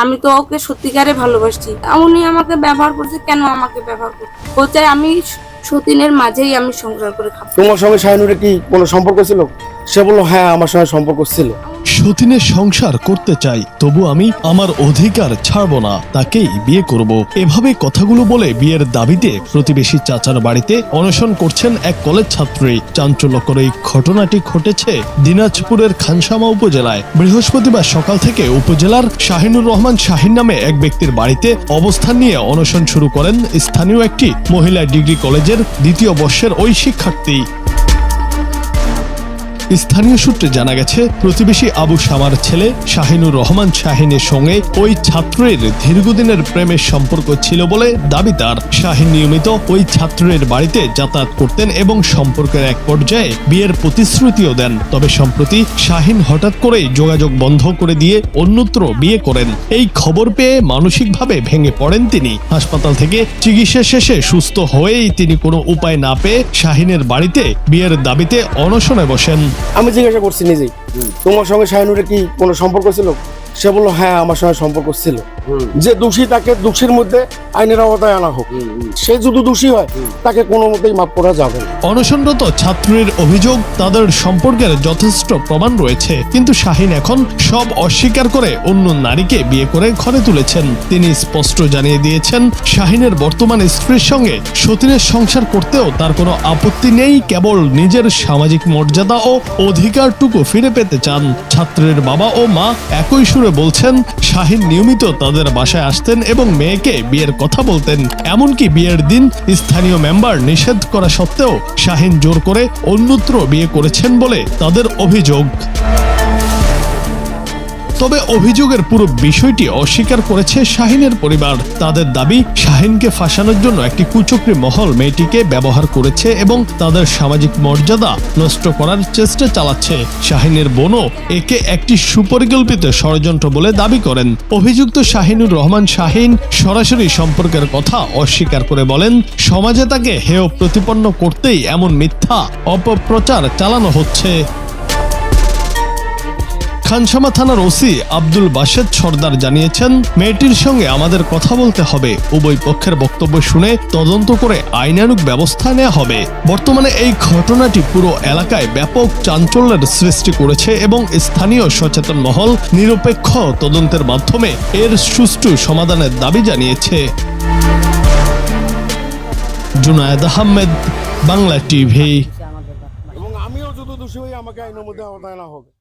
আমি তো ওকে সত্যিকারে ভালোবাসছি। উনি আমাকে ব্যবহার করছে, কেন আমাকে ব্যবহার করছে? ও চাই আমি সতীনের মাঝেই আমি সংসার করে খাবো। তোমার সঙ্গে শাহিনুরের কি কোনো সম্পর্ক ছিল? সে বললো হ্যাঁ আমার সঙ্গে সম্পর্ক ছিল। সতীনের সংসার করতে চাই, তবু আমি আমার অধিকার ছাড়বো না, তাকেই বিয়ে করব। এভাবে কথাগুলো বলে বিয়ের দাবিতে প্রতিবেশী চাচার বাড়িতে অনশন করছেন এক কলেজ ছাত্রী। চাঞ্চল্যকর এই ঘটনাটি ঘটেছে দিনাজপুরের খানসামা উপজেলায়। বৃহস্পতিবার সকাল থেকে উপজেলার শাহিনুর রহমান শাহিন নামে এক ব্যক্তির বাড়িতে অবস্থান নিয়ে অনশন শুরু করেন স্থানীয় একটি মহিলা ডিগ্রি কলেজের দ্বিতীয় বর্ষের ওই শিক্ষার্থী। স্থানীয় সূত্রে জানা গেছে, প্রতিবেশী আবু শামার ছেলে শাহিনুর রহমান শাহিনের সঙ্গে ওই ছাত্রের দীর্ঘদিনের প্রেমের সম্পর্ক ছিল বলে দাবি তার। শাহিন নিয়মিত ওই ছাত্রের বাড়িতে যাতায়াত করতেন এবং সম্পর্কের এক পর্যায়ে বিয়ের প্রতিশ্রুতিও দেন। তবে সম্প্রতি শাহিন হঠাৎ করেই যোগাযোগ বন্ধ করে দিয়ে অন্যত্র বিয়ে করেন। এই খবর পেয়ে মানসিকভাবে ভেঙে পড়েন তিনি। হাসপাতাল থেকে চিকিৎসা শেষে সুস্থ হয়েই তিনি কোনো উপায় না পেয়ে শাহিনের বাড়িতে বিয়ের দাবিতে অনশনে বসেন। আমি জিজ্ঞাসা করছি নিজেই, তোমার সঙ্গে শাহিনুরের কি কোনো সম্পর্ক ছিল? সে বললো হ্যাঁ আমার সঙ্গে সম্পর্ক ছিল। যে দোষী তাকে দোষীর মধ্যে আইনের আওতায় আনা হোক। সে যদি দোষী হয় তাকে কোনো মতেই মাফ করা যাবে না। অনশনরত ছাত্রীর অভিযোগ, তাদের সম্পর্কের যথেষ্ট প্রমাণ রয়েছে, কিন্তু শাহিন এখন সব অস্বীকার করে অন্য নারীকে বিয়ে করে ঘরে তুলেছেন। তিনি স্পষ্ট জানিয়ে দিয়েছেন, শাহিনের বর্তমান স্ত্রীর সঙ্গে সতীনের সংসার করতেও তার কোনো আপত্তি নেই, কেবল নিজের সামাজিক মর্যাদা ও অধিকারটুকু ফিরে পেতে চান। ছাত্রের বাবা ও মা একই সুরে বলছেন, শাহিন নিয়মিত তাদের বাসায় আসতেন এবং মেয়েকে বিয়ের কথা বলতেন। এমনকি বিয়ের দিন স্থানীয় মেম্বার নিষেধ করা সত্ত্বেও শাহিন জোর করে অন্যত্র বিয়ে করেছেন বলে তাদের অভিযোগ। তবে অভিযোগের পুরো বিষয়টি অস্বীকার করেছে শাহিনের পরিবার। তাদের দাবি, শাহিনকে ফাঁসানোর জন্য একটি কুচক্রী মহল মেয়েটিকে ব্যবহার করেছে এবং তাদের সামাজিক মর্যাদা নষ্ট করার চেষ্টা চালাচ্ছে। শাহিনের বোনও একে একটি সুপরিকল্পিত ষড়যন্ত্র বলে দাবি করেন। অভিযুক্ত শাহিনুর রহমান শাহিন সরাসরি সম্পর্কের কথা অস্বীকার করে বলেন, সমাজে তাকে হেয় প্রতিপন্ন করতেই এমন মিথ্যা অপপ্রচার চালানো হচ্ছে। খানসামা থানার ওসি আব্দুল বাশেদ সর্দার জানিয়েছেন, মেয়েটির সঙ্গে আমাদের কথা বলতে হবে, উভয় পক্ষের বক্তব্য শুনে তদন্ত করে আইনানুগ ব্যবস্থা নেওয়া হবে। বর্তমানে এই ঘটনাটি পুরো এলাকায় ব্যাপক চাঞ্চল্যের সৃষ্টি করেছে এবং স্থানীয় সচেতন মহল নিরপেক্ষ তদন্তের মাধ্যমে এর সুষ্ঠু সমাধানের দাবি জানিয়েছে। জুনায়েদ আহমেদ, বাংলা টিভি। এবং আমিও যদি দোষী হই আমাকে আইনের মধ্যে আওতায় আনা হবে।